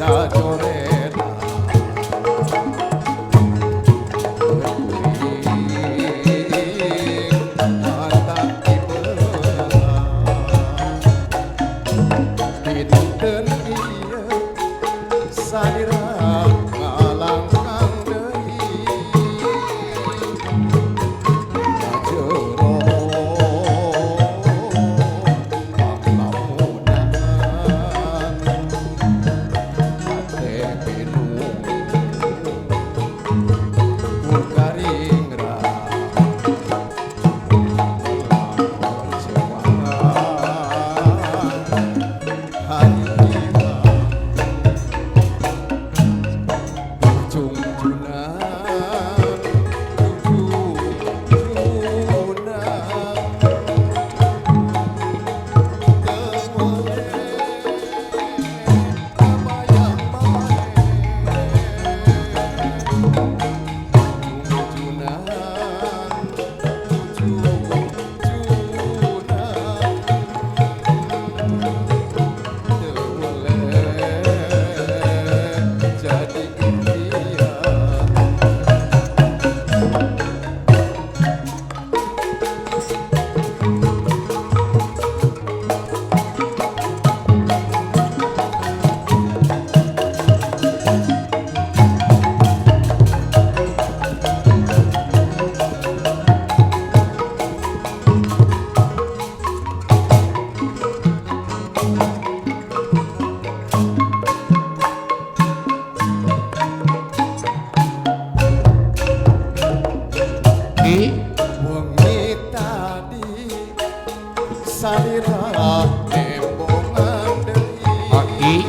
sajorena dinten ieu salira ngalangkang deui jero panglamunan ate pinu mukaringra lamun cewa jadi wengi tadi salira embongan deui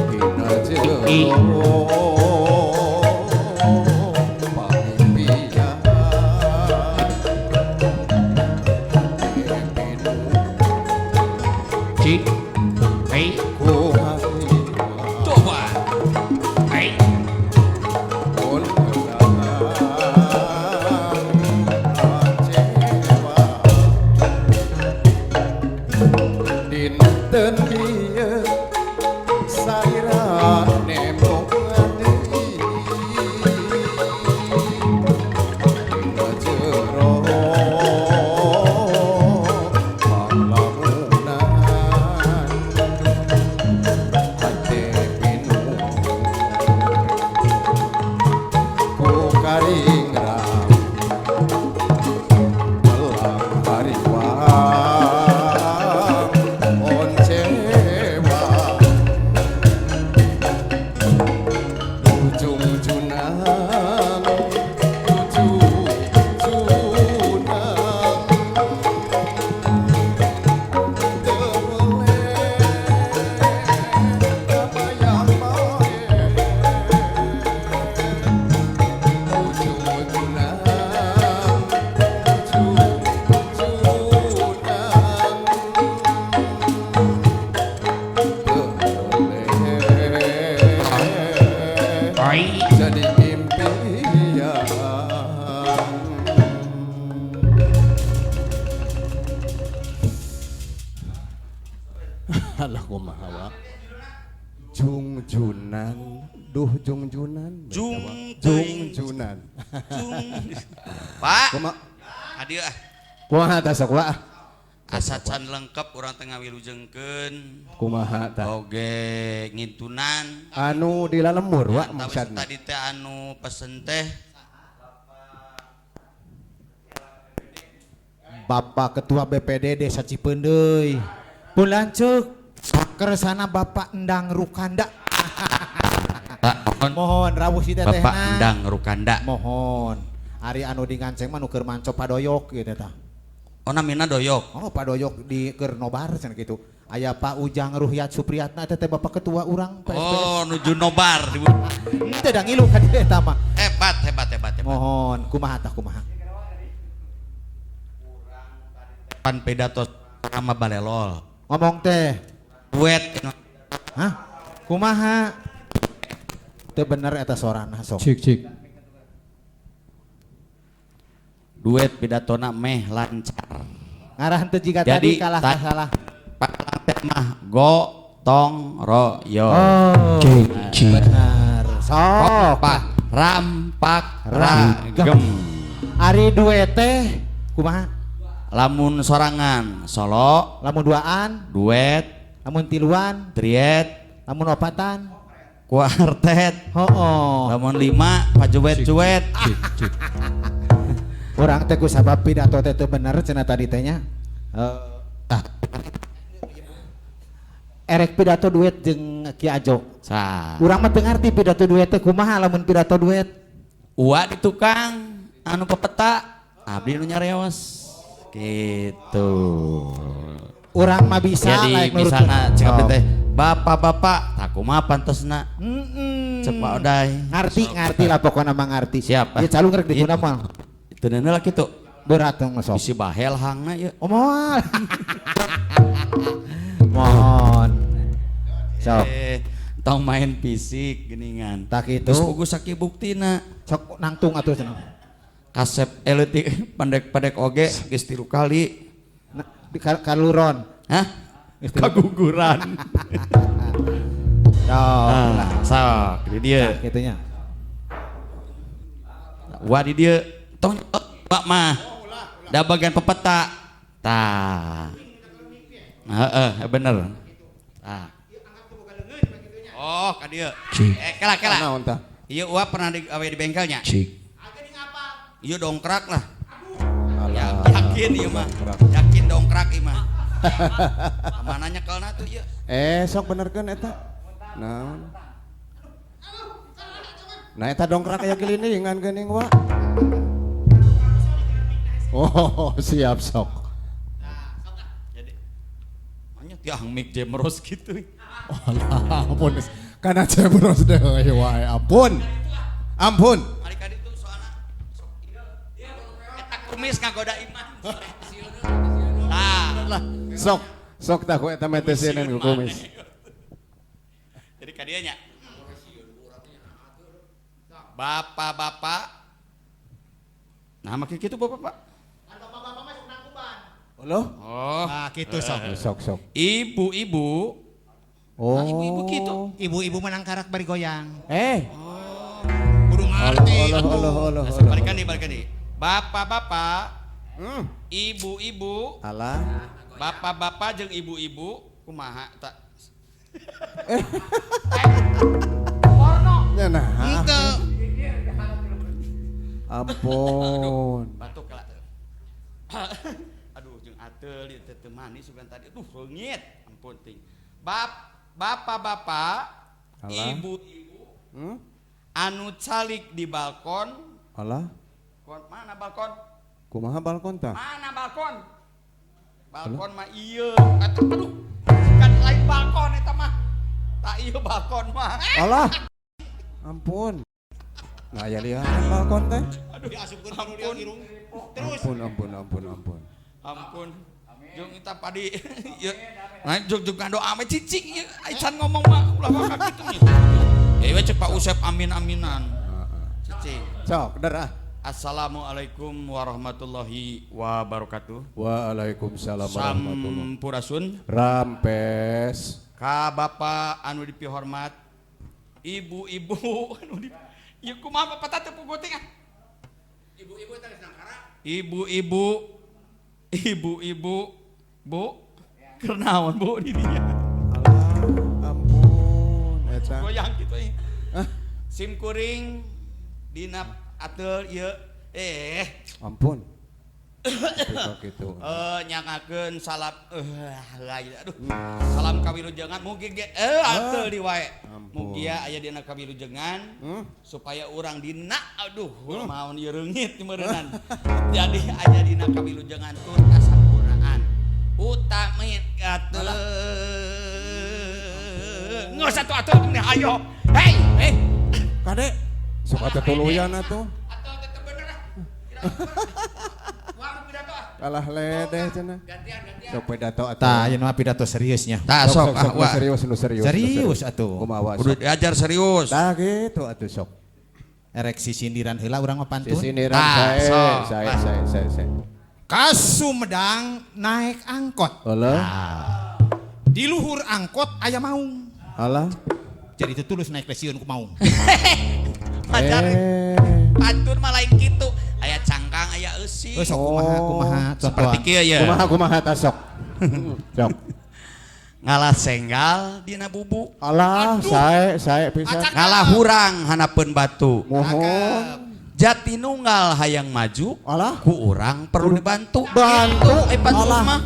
dina jero pamimpian pinu Cik, hei, kuhati coba, hei, pun kecewa dinten ieu salira nembongan deui dina jero panglamunan ate pinu ku karingra melang hariwang oncewa ujung-junan hei, jadi impian. Alah kumaha wa. Jungjunan, duh jungjunan. Jungjunan. Pak, Kumaha hadir ah. kumaha tah sok wa? Asa can lengkap urang tengah wilujengkeun. Kumaha tah? Oge ngintunan. Anu di lalemur wa Tapi maksudna. tadi teh anu pesen teh Bapak Ketua BPD Desa Cipeundeuy. Pun lanceuk keresana Bapak Endang Rukanda. Mohon rawuh si tetehna. Bapak Endang Rukanda. Mohon. Ari anu dinganceng mah nu keur manco padoyok kieu tah. Oh namina doyok. Oh padoyok di keur nobar cenah kitu. Aya Pak Ujang Ruhyat Supriyatna teh Bapak Ketua urang PSPS. Oh nuju nobar. Henteu da ngilu ka dieu eta mah. Hebat. Mohon kumaha tah kumaha. Pan pedato sama balelol. Ngomong teh. Duet. Hah? Kumaha? Teu bener eta sorana sok. cik. Duet pidatona meh lancar. Ngarahan teu jiga Jadi, tadi kalah ta- salah. Pak teh mah go gotong royong. Oh, Cik. benar. Sok. Kompak, rampak, ragem. Ari duet teh kumaha? Lamun sorangan, solo, Lamun duaan, duet, lamun tiluan, triet, lamun opatan. kuartet. Oh. Lamun 5, pajuet-juet. Orang teh ku sabab pidato teh teu bener cenah tadi teh nya. Erek pidato duet jeung Ki Ajo. Sah. Urang mah teu ngarti pidato duet teh kumaha lamun pidato duet. Uwa di tukang anu pepeta, abdi nu nyareos. Gitu. Urang mah bisa Jadi laek nurut. misalnya cek abdi teh, bapak-bapak, tak kumaha pantesna. Cek Pak Oday. Ngarti lah pokoknya mah ngarti. Siap, Ya calung rek diguna mah. Itu neuneu lah kitu. Berat tong sok. Bisi bahel hangna ieu. Oh, mohon. Mohon. Sok. Tong main fisik geningan. Tak kitu. Geus puguh saki buktina. Sok nangtung atuh cenah. Kasep eleutik pendek-pendek oge geus 3 kali. Kaluron. Hah? Kaguguran. Sok. Sok di dieu. Kitunya. Wah di dieu tong Pak mah. Da bagian pepeta. Tah. Heeh, bener. Tah. Oh, ka dieu. Cik. Kela. Naon tah? Ieu Wah pernah awe di bengkelnya. Cik. Ieu dongkrak lah. Alah. Yakin ieu mah. Yakin dongkrak ieu mah. Mana nyekelna tuh ieu? Sok benerkeun eta. Naon? Nah eta dongkrak aya geuningan geuning wa. Oh, siap sok. Jadi banyak tiang mic jemros gitu. Alah, ampun. Kana cebros deui wae, ampun. Ampun. Ari ka ditu soalna sok eta kumis ngagoda iman. Tah, Sok tah ku eta metesieun ku kumis. jadi ka dieu nya. Bapak-bapak. Nah, makin kitu bapak-bapak. Loh? Oh, Ah, kitu sok. Sok. ibu-ibu. Oh. Ibu-ibu gitu. Ibu-ibu menang karak bari goyang. Kudu ngarti Allah. Balikan nih. Bapak-bapak, ibu-ibu, Alah. bapak-bapak jeung ibu-ibu kumaha tak? Nya nah. Henteu. Ampun. Batuk kala. Aduh jeung ateul ieu teh manis sugan tadi. Aduh reungit. Ampun ting. Bapak-bapak, Alah. ibu-ibu anu calik di balkon. Alah. Mana balkon? Kumaha balkon tah? Mana balkon? Balkon mah ieu. Aduh. Kan lain balkon eta mah. Tak ieu balkon mah. Alah. Ampun. Nah, aya lihat balkon teh. Aduh diasupkeun anu dia irung. Terus. Ampun. Ampun. Jeung eta padi ieu. Nah, jeung doa ame cicing ieu. Aican ngomong mah ulah ka kitu nya. Ya we cek Pak Usep amin-aminan. Cicing. Sok, darah. Assalamualaikum warahmatullahi wabarakatuh. Waalaikumsalam warahmatullahi. Sampurasun. Rampes. Ka Bapak anu dipihormat, ibu-ibu anu di ieu kumaha Bapak teh puguting ah. Ibu-ibu teh geus nangkara. Ibu-ibu, Bu. Keur naon Bu di dinya? Alah, ampun. Eta. Goyang kitu ih. Sim kuring dina ateul ieu Ampun. Gitu. Nyangakeun salam aduh. Salam kawilujengan mugi ge ateul di wae. Mugi aya dina kawilujengan supaya urang dina aduh maon ieu reungit meureunnan. Jadi aya dina kawilujengan tur kasampurnaan. Utami ateul. Geus atuh gini ayo. Hei. Kade, sok atuh tuluyan atuh. Atuh teh bener ah. Wah pidato ah. Kalah ledeh cenah. Gantian. Sok pidato atuh. Tah, ieu mah pidato seriusnya. Tah Sok wah. serius. Serius atuh. Kumaha Kudu sok. diajar serius. Tah gitu atuh sok. Erek si sindiran heula urang mah pantun. Sindiran Tah, saya. Ka Sumedang naik angkot. Heula. Di luhur angkot aya maung. Alah. Jadi itu tulus naik lesion ku maung. Pacar Eh. pantun mah lain kitu. Aya cangkang, aya eusi. Sok kumaha Seperti kieu ya. Kumaha ta sok. Sok. Ngalah senggal dina bubu. Alah, sae pisan. Ngalah hurang hanapeun batu. Mohon. Jatinunggal hayang maju. Alah. Ku urang perlu dibantu. Bantu. Pantun Alah. mah.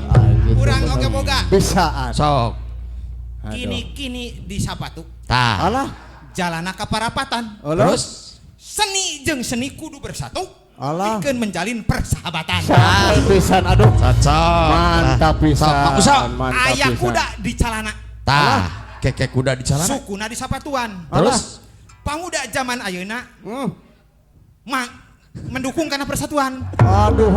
Urang oge boga. Bisaan. Sok. Aduh. Kini di sapatu. Tah. Alah. Jalana ka parapatan. Alah. Terus Seni jeung seni kudu bersatu. Alah. Pikeun menjalin persahabatan. Sae pisan aduh. cocok. Mantap pisan. Sok, Mak Uso. Mantap Aya pisan. kuda di calana. Tah. Keke kuda di celana. Sukuna di sapatuan. Terus Pamuda zaman ayeuna Hmm. mendukung karena persatuan. Aduh.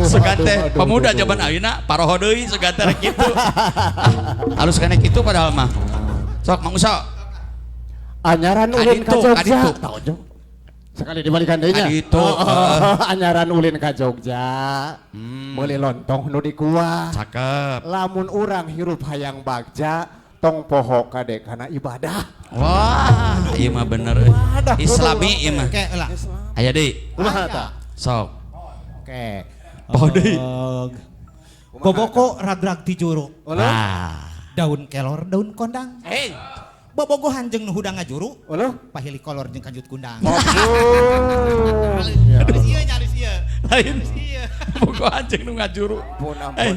segante aduh, pemuda aduh. zaman ayeuna paroho deui segante rek kitu. Halus kana kitu padahal mah. Sok Mang Uso. Anyaran ulin ka Aditu, Jogja. aditu. Tahu Jo. Sekali dibalikan deui nya. Aditu, Anyaran ulin ka Jogja. Meuli lontong nu di kuah. Cakep. Lamun urang hirup hayang bagja tong poho kade kana ibadah. Wah, ieu mah bener euy. Wadah, Islami ieu mah. Oke lah. Aya deui. Kumaha ta? Sok. Oke. Poho deui. Boboko radrag ti juru. Ulah. Nah. Daun kelor, daun kondang. Hei. Bobogohan jeung nu hudang ngajuru. Ulah. Pahili kolor jeung kanjut kundang. Ampun. Halus ieu nya, halus ieu. Lain. Ieu. Bogo anjing nu ngajuru. Ampun.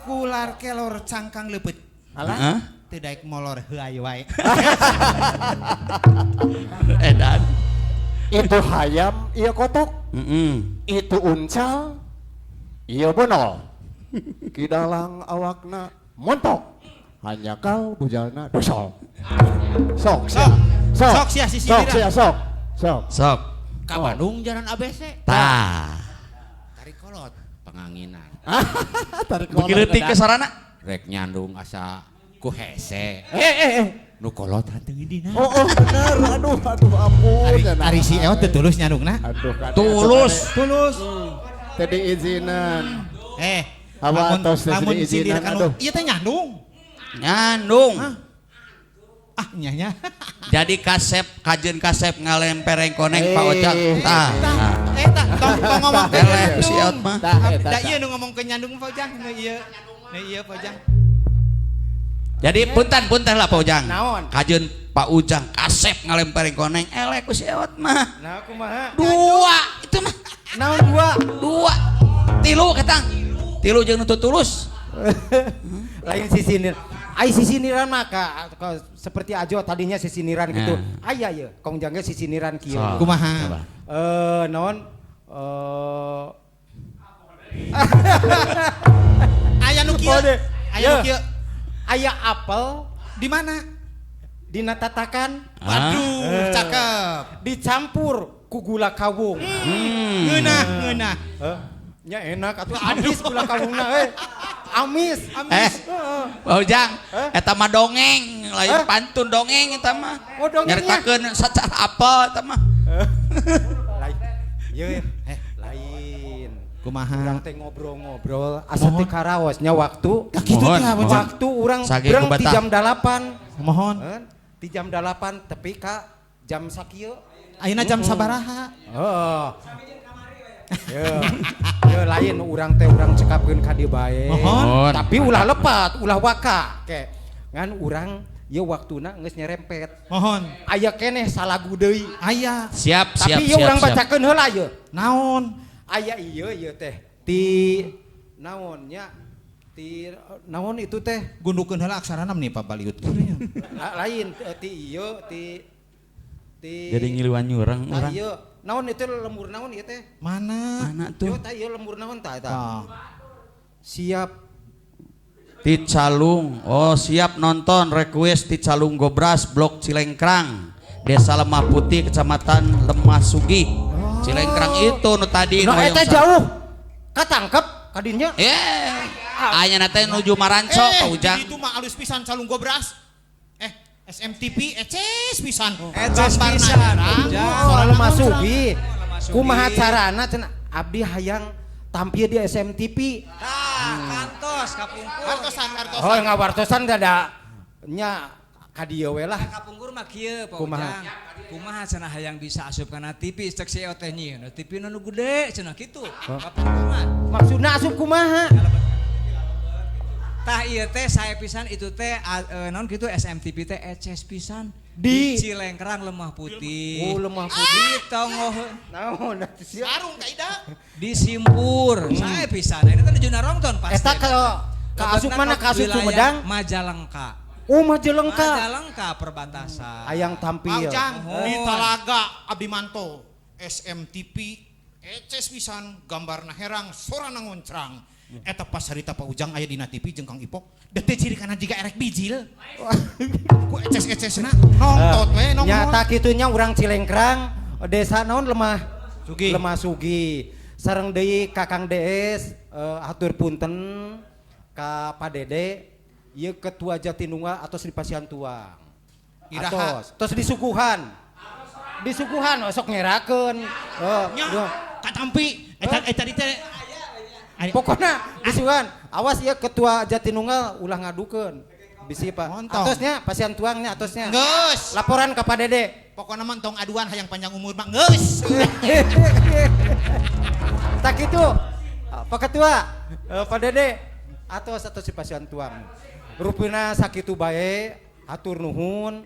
Kular kelor cangkang leupeut. Hah? Teu daek molor heuai wae. Edan. Itu hayam, iya kotok. Itu uncal, iya bonol. Kidalang awakna montok. Hanya kau bujalna dosol. Sok. Sok sia sisiriran. Sok. Sok. Ka Bandung jalan ABC. Tah. Tarik kolot penganginan. Tarik Beki leutik ke sarana. Rek nyandung asa ku hese. Nu kolot hanteu dina. Oh benar. Aduh ampun. Ari si Eot teu tulus nyandungna. Aduh kan. Tulus. Tadi izinan. Lamun Awas tos lamun izinan. sindir Aduh. kanu ieu teh nyandung. Nyandung. Nyanya. Jadi kajeun kasep ngalempereng koneng Pak Ojang. Tah. Tong ngomong ke Eleh nyandung. si Eot mah. Da ieu nu ngomong ke nyandung Pak Ojang, nu ieu Pak Ojang. Jadi punten lah Pak Ujang. Naon? Kajeun Pak Ujang kasep ngalempereng koneng elek ku si Eot mah. Nah, kumaha? Dua itu mah. Naon dua? Dua. Tilu ketang. Tilu jeung nu tulus. Lain sisinir. Ai sisiniran mah seperti Ajo tadinya sisiniran gitu. Aya ye, kong jangge sisiniran kieu. Kumaha? Naon? Aya nu kieu. Aya nu kieu. Aya apel Di mana? dina tatakan. Waduh, cakep. Dicampur ku gula kawung. Ngeunah. Nya enak atuh amis gula kawungna Amis. Pak Ujang, eta mah dongeng, lain pantun dongeng eta mah. Oh, dongengnya. Nyaritakeun sacara apa eta mah. Lain. Lain. Kumaha? Urang teh ngobrol-ngobrol asa teh karaosnya waktu. Kitu teh Pak Ojang. Waktu urang Sage berang kubata. di jam 8. Mohon. Di jam 8 tapi ka jam sakieu. Ayeuna jam sabaraha? Ye lain urang teh urang cekapkeun ka dieu bae. Mohon. Tapi ulah lepat, ulah waka. Ke ngan urang ye waktuna geus nyerempet. Mohon. Aya keneh salagu deui. Aya. Siap. Tapi ye urang bacakeun heula ye. Naon? Aya ieu teh ti naonnya ti naon itu teh Gundukeun heula aksarana nih Pak Baliut. lain ti ieu ti Jadi ngiluan nyurang tah urang. ieu naon itu lembur naon ieu teh Mana? Mana yo tuh? tah ieu lembur naon tah eta Ah. siap Ti Calung. Oh, siap nonton request Ti Calung Gobras Blok Cilengkrang. Desa Lemah Putih, Kecamatan Lemah Sugih. Cilengkrang itu nu tadi no eta jauh katangkep kadinya Aya teh nuju Maranco Pak Ujang. Itu mah alus pisan Calung Gobras. SMTP eces pisan. eces pisan soal masuki kumaha carana cenah abdi hayang tampil di SMTV kantor wartos kapungkur. Wartosan. Oh ngawartosan teh da nya ka dieu we lah. Kapungkur mah kieu Pak Kumaha? Ujang. Kumaha cenah hayang bisa asup kana TV cek si teh nyieun. TV nu gede cenah kitu. Kapungkur mah. Maksudna asup kumaha? Tah ieu teh saya pisan itu teh naon kitu SMTV teh eces pisan. Di Cilengkrang Lemah Putih. Oh lemah putih. Di Tongoheun. Naon atuh sia? Sarung kaida. Di Simpur. Saya pisan. Ini kan Juna Rongton pasti. Eta ka asup mana ka asup Sumedang? Majalengka. Oh Majalengka. Majalengka perbatasan. Hayang tampil. Ujang Oh. di Talaga abdi manto SMTV eces pisan gambarna herang sorana ngoncrang. Eta pas harita Pak Ujang aya dina TV jeung Kang Ipok deut ciri kana jiga erek bijil. Ku eces-ecesna nongtot we nongtot. Nyata kitunya urang Cilengkrang desa naon lemah Sugi. Lemah Sugi. Sareng deui Kakang DS atur punten ka Pak Dede ieu ketua Jatinunggal atos di Pasian Tuang. Iraha. Tos disuguhan. Disuguhan sok ngerakeun. Nya katampi eta di teh Pokoknya disuguhan. Awas ieu ketua Jatinunggal ulah ngadukeun. Bisi Pak. Montong. Atosnya Pasian Tuangnya atosnya. geus. Laporan ke Pak Dede. Pokona mah tong aduan hayang panjang umur mah geus. Tak itu Pak Ketua, Pak Dede atos si Pasian Tuang. Rupina sakitu bae, atur nuhun,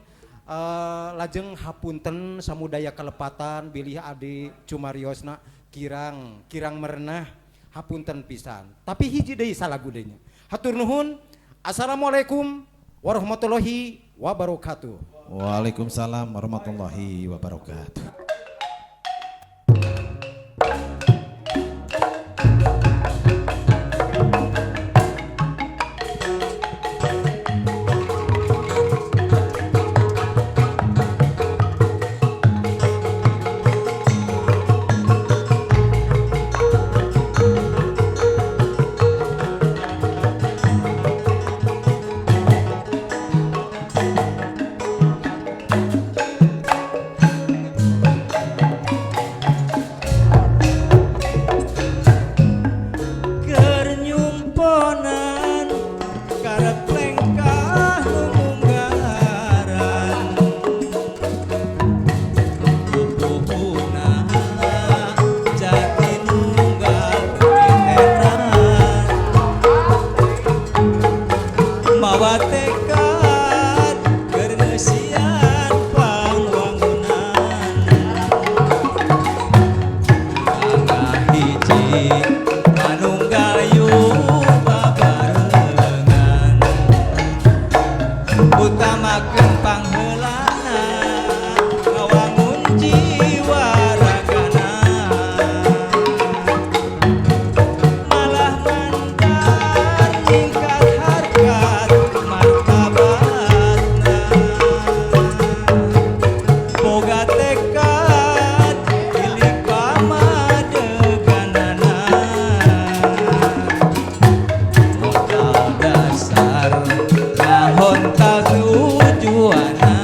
lajeng hapunten samudaya kalepatan bilih adi cumariosna kirang merenah hapunten pisan. Tapi hiji deui salagudenya. Hatur nuhun. Assalamualaikum warahmatullahi wabarakatuh. Waalaikumsalam warahmatullahi wabarakatuh. Dasar nahon tak tujuana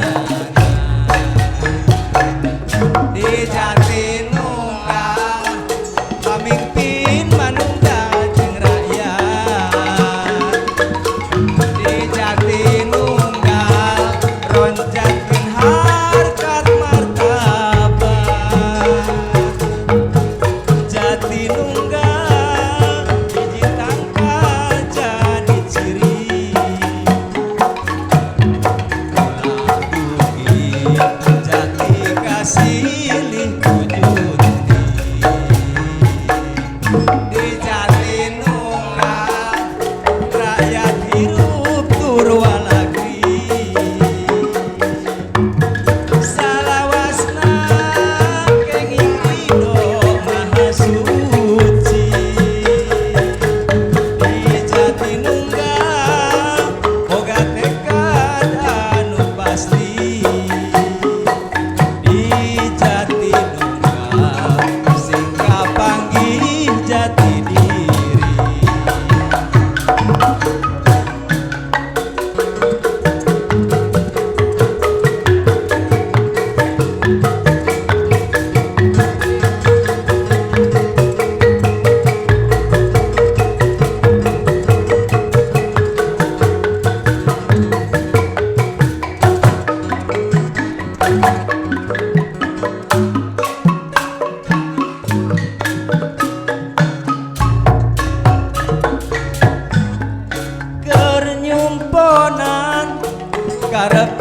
Karep